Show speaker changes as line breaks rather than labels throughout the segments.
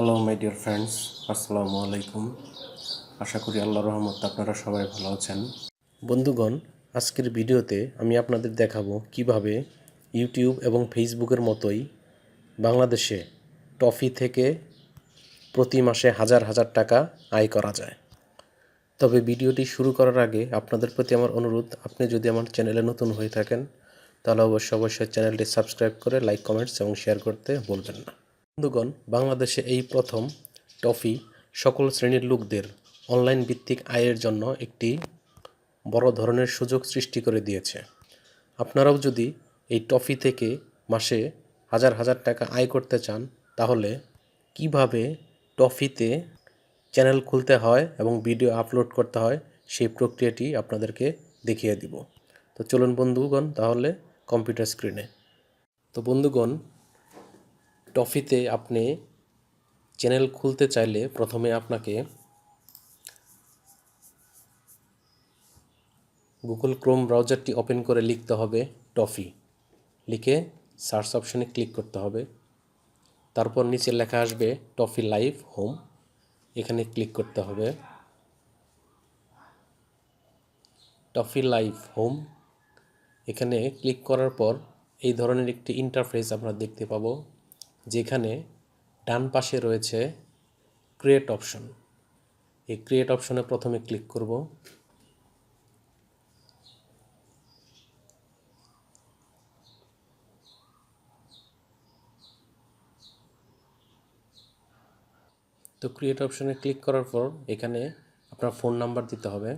Hello my dear friends, আসসালামু আলাইকুম। আশা করি আল্লাহর রহমতে আপনারা সবাই ভালো আছেন। বন্ধুগণ, আজকের ভিডিওতে আমি আপনাদের দেখাবো কিভাবে ইউটিউব এবং ফেসবুকের মতোই বাংলাদেশে টফি থেকে প্রতি মাসে হাজার হাজার টাকা আয় করা যায়। তবে ভিডিওটি শুরু করার আগে আপনাদের প্রতি আমার অনুরোধ, আপনি যদি আমার চ্যানেলে নতুন হয়ে থাকেন তাহলে অবশ্যই চ্যানেলটি সাবস্ক্রাইব করে লাইক, কমেন্টস এবং শেয়ার করতে ভুলবেন না। বন্ধুগণ, বাংলাদেশে এই প্রথম টফি সকল শ্রেণীর লোকদের অনলাইন ভিত্তিক আয়ের জন্য একটি বড় ধরনের সুযোগ সৃষ্টি করে দিয়েছে। আপনারাও যদি এই টফি থেকে মাসে হাজার হাজার টাকা আয় করতে চান তাহলে কিভাবে টফিতে চ্যানেল খুলতে হয় এবং ভিডিও আপলোড করতে হয় সেই প্রক্রিয়াটি আপনাদেরকে দেখিয়ে দিব। তো চলুন বন্ধুগণ তাহলে কম্পিউটার স্ক্রিনে। তো বন্ধুগণ, টফিতে আপনি চ্যানেল খুলতে চাইলে প্রথমে আপনাকে গুগল ক্রোম ব্রাউজারটি ওপেন করে লিখতে হবে টফি, লিখে সার্চ অপশনে ক্লিক করতে হবে। তারপর নিচে লেখা আসবে টফি লাইভ হোম, এখানে ক্লিক করতে হবে। টফি লাইভ হোম এখানে ক্লিক করার পর এই ধরনের একটি ইন্টারফেস আমরা দেখতে পাবো, যেখানে ডান পাশে রয়েছে ক্রিয়েট অপশন। এই ক্রিয়েট অপশনে প্রথমে ক্লিক করব। তো ক্রিয়েট অপশনে ক্লিক করার পর এখানে আপনার ফোন নাম্বার দিতে হবে।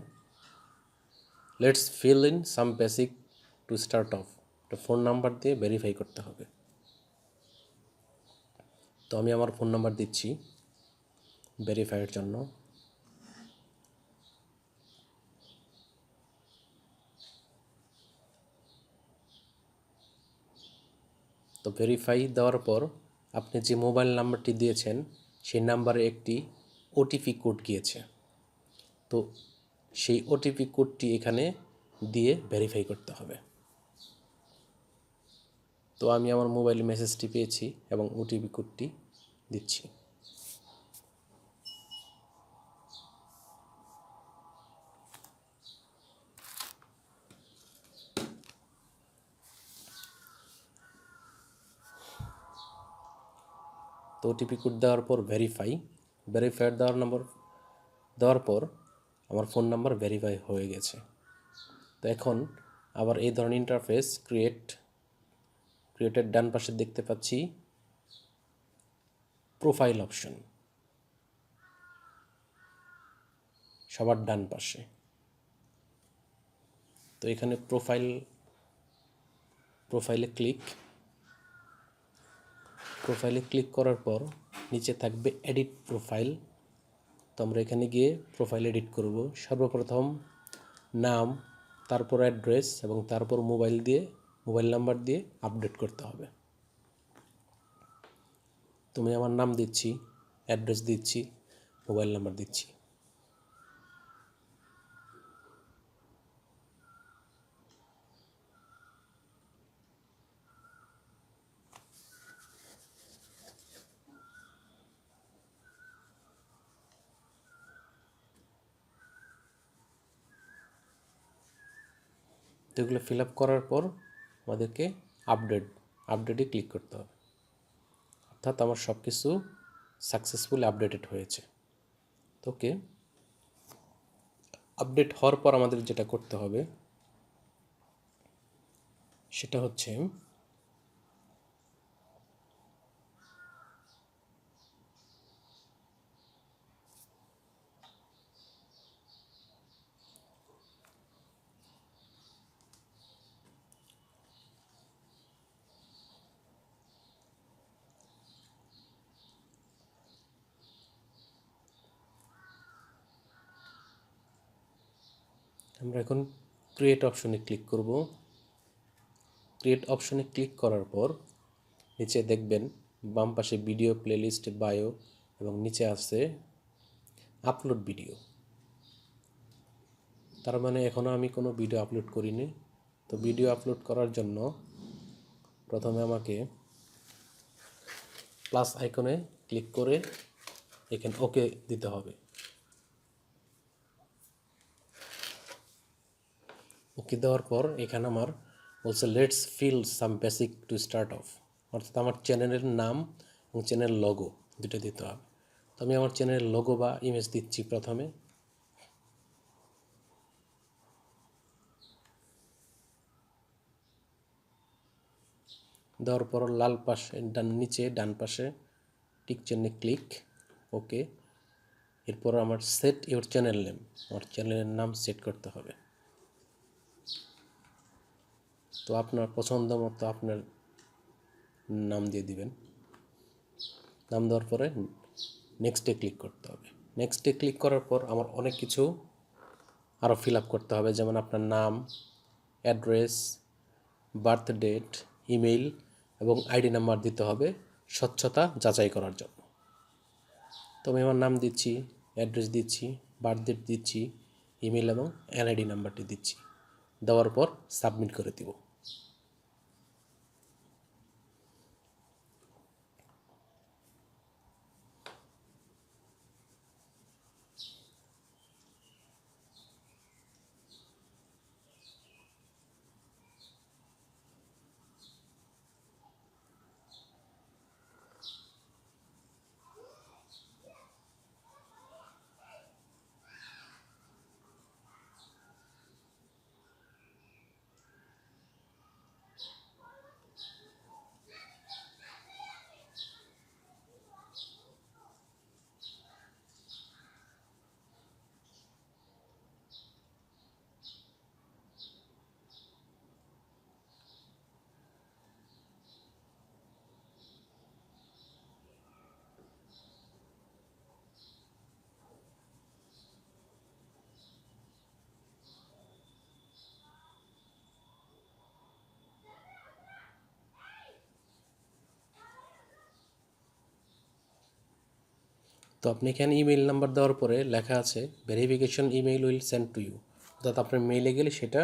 Let's fill in some basic to start of. তো ফোন নাম্বার দিয়ে ভেরিফাই করতে হবে। তো আমি আমার ফোন নাম্বার দিচ্ছি ভেরিফাইয়ের জন্য। তো ভেরিফাই দেওয়ার পর আপনি যে মোবাইল নাম্বারটি দিয়েছেন সেই নাম্বারে একটি ওটিপি কোড গিয়েছে। তো সেই ওটিপি কোডটি এখানে দিয়ে ভেরিফাই করতে হবে। তো আমি আমার মোবাইলে মেসেজটি পেয়েছি এবং ওটিপি কোডটি দিচ্ছি। তো ওটিপি কোড দেওয়ার পর ভেরিফাই দেওয়ার পর আমার ফোন নাম্বার ভেরিফাই হয়ে গেছে। তো এখন আবার এই ধরনের ইন্টারফেস ক্রিয়েটের ডান পাশে দেখতে পাচ্ছি প্রোফাইল অপশন, সবার ডান পাশে। তো এখানে প্রোফাইলে ক্লিক করার পর নিচে থাকবে এডিট প্রোফাইল। তো আমরা এখানে গিয়ে প্রোফাইল এডিট করব। সর্বপ্রথম নাম, তারপর অ্যাড্রেস এবং তারপর মোবাইল নাম্বার দিয়ে আপডেট করতে হবে। তুমি আমার নাম দিচ্ছি, অ্যাড্রেস দিচ্ছি, মোবাইল নাম্বার দিচ্ছি। তো এগুলো ফিল আপ করার পর আমাদেরকে আপডেটে ক্লিক করতে হবে। অর্থাৎ আমার সব কিছু সাকসেসফুলি আপডেটেড হয়েছে। তো ওকে, আপডেট হওয়ার পর আমাদের যেটা করতে হবে সেটা হচ্ছে আমরা এখন ক্রিয়েট অপশনে ক্লিক করব। ক্রিয়েট অপশনে ক্লিক করার পর নিচে দেখবেন বাম পাশে ভিডিও প্লেলিস্ট, বায়ো এবং নিচে আছে আপলোড ভিডিও। তার মানে এখনও আমি কোনো ভিডিও আপলোড করিনি। তো ভিডিও আপলোড করার জন্য প্রথমে আমাকে প্লাস আইকনে ক্লিক করে এখানে ওকে দিতে হবে। ওকে দেওয়ার পর এখানে আমার বলছে let's fill some basic to start off, অর্থাৎ আমার চ্যানেলের নাম এবং চ্যানেল লোগো দুটো দিতে হবে। তো আমি আমার চ্যানেলের লোগো বা ইমেজ দিচ্ছি প্রথমে। দেওয়ার পর লাল পাশে নিচে ডান পাশে টিক চিহ্নে ক্লিক, ওকে। এরপর আমার সেট ইউর চ্যানেল নেম, আমার চ্যানেলের নাম সেট করতে হবে। তো আপনার পছন্দ মতো আপনার নাম দিয়ে দিবেন। নাম দেওয়ার পরে নেক্সটে ক্লিক করতে হবে। নেক্সটে ক্লিক করার পর আমার অনেক কিছু আরও ফিল আপ করতে হবে, যেমন আপনার নাম, অ্যাড্রেস, বার্থ ডেট, ইমেইল এবং আইডি নাম্বার দিতে হবে স্বচ্ছতা যাচাই করার জন্য। তো আমি আমার নাম দিচ্ছি, অ্যাড্রেস দিচ্ছি, বার্থ ডেট দিচ্ছি, ইমেল এবং এনআইডি নাম্বারটি দিচ্ছি। দেওয়ার পর সাবমিট করে দিব। তো আপনি এখানে ইমেল নাম্বার দেওয়ার পরে লেখা আছে verification email will send to you, অর্থাৎ আপনার মেইলে গেলে সেটা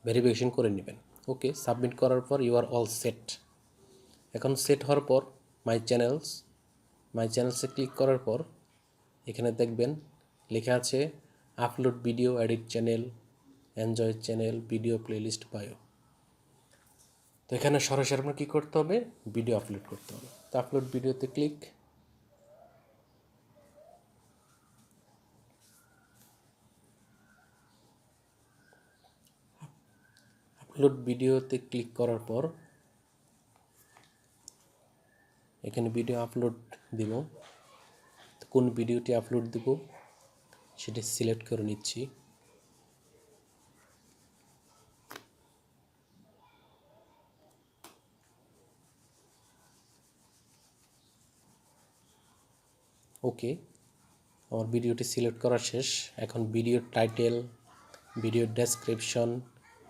ভেরিফিকেশন করে নেবেন। ওকে, সাবমিট করার পর ইউ আর অল সেট। এখন সেট হওয়ার পর মাই চ্যানেলসে ক্লিক করার পর এখানে দেখবেন লেখা আছে upload video, edit channel, enjoy channel, video playlist, bio. তো এখানে সরাসরি আপনার কী করতে হবে, ভিডিও আপলোড করতে হবে। তো আপলোড ভিডিওতে ক্লিক, আপলোড ভিডিওতে ক্লিক করার পর এখানে ভিডিও আপলোড দিব। কোন ভিডিওটি আপলোড দেব সেটা সিলেক্ট করে নিচ্ছি। ওকে, আমার ভিডিওটি সিলেক্ট করা শেষ। এখন ভিডিওর টাইটেল, ভিডিওর ডেসক্রিপশন,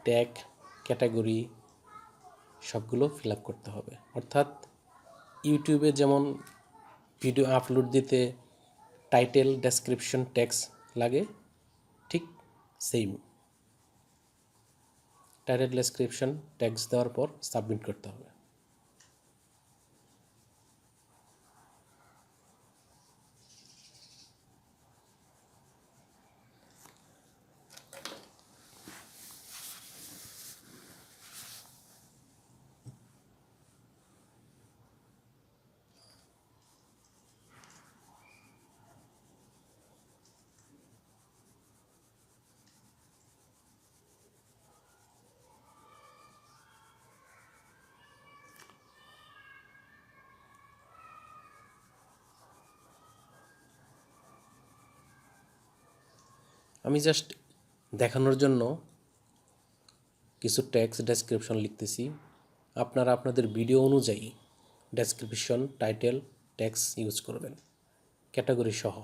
ট্যাগ, ক্যাটাগরি সবগুলো ফিল আপ করতে হবে। অর্থাৎ ইউটিউবে যেমন ভিডিও আপলোড দিতে টাইটেল, ডেসক্রিপশন, ট্যাগস লাগে, ঠিক সেম টাইটেল, ডেসক্রিপশন, ট্যাগস দেওয়ার পর সাবমিট করতে হবে। আমি জাস্ট দেখানোর জন্য কিছু ট্যাক্স ডেসক্রিপশন লিখতেছি। আপনারা আপনাদের ভিডিও অনুযায়ী ডেসক্রিপশন, টাইটেল, ট্যাক্স ইউজ করবেন, ক্যাটাগরি সহ।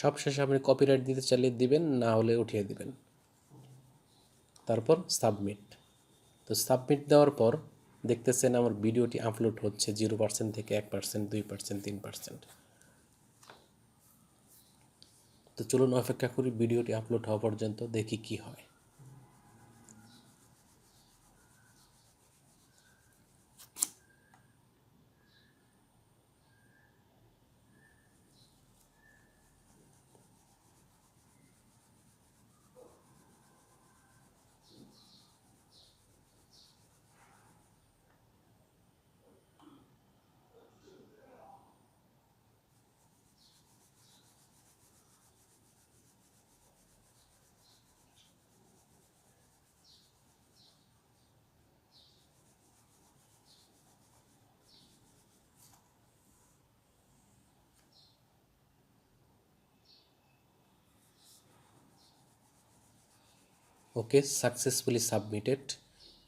সবশেষে আপনি কপিরাইট দিতে চাইলে দিবেন, না হলে উঠিয়ে দিবেন। তারপর সাবমিট। তো সাবমিট দেওয়ার পর দেখতেছেন আমার ভিডিওটি আপলোড হচ্ছে 0% থেকে 1%, 2%, 3%। তো চলুন অপেক্ষা করি ভিডিওটি আপলোড হওয়া পর্যন্ত, দেখি কি হয়। Okay, successfully submitted,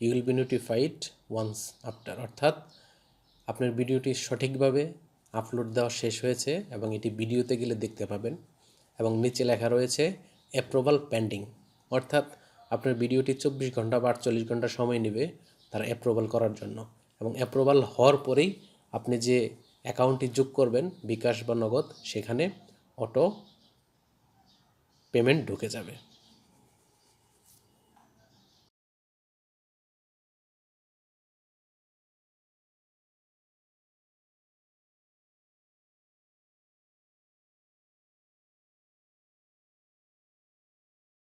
you will be notified once after. অর্থাৎ আপনার ভিডিওটি সঠিকভাবে আপলোড দেওয়া শেষ হয়েছে এবং এটি ভিডিওতে গেলে দেখতে পাবেন। এবং নিচে লেখা রয়েছে অ্যাপ্রুভাল পেন্ডিং, অর্থাৎ আপনার ভিডিওটি 24 ঘন্টা বা 48 ঘন্টা সময় নেবে তারা অ্যাপ্রুভাল করার জন্য। এবং অ্যাপ্রুভাল হওয়ার পরেই আপনি যে অ্যাকাউন্টটি যোগ করবেন বিকাশ বা নগদ, সেখানে অটো পেমেন্ট ঢুকে যাবে।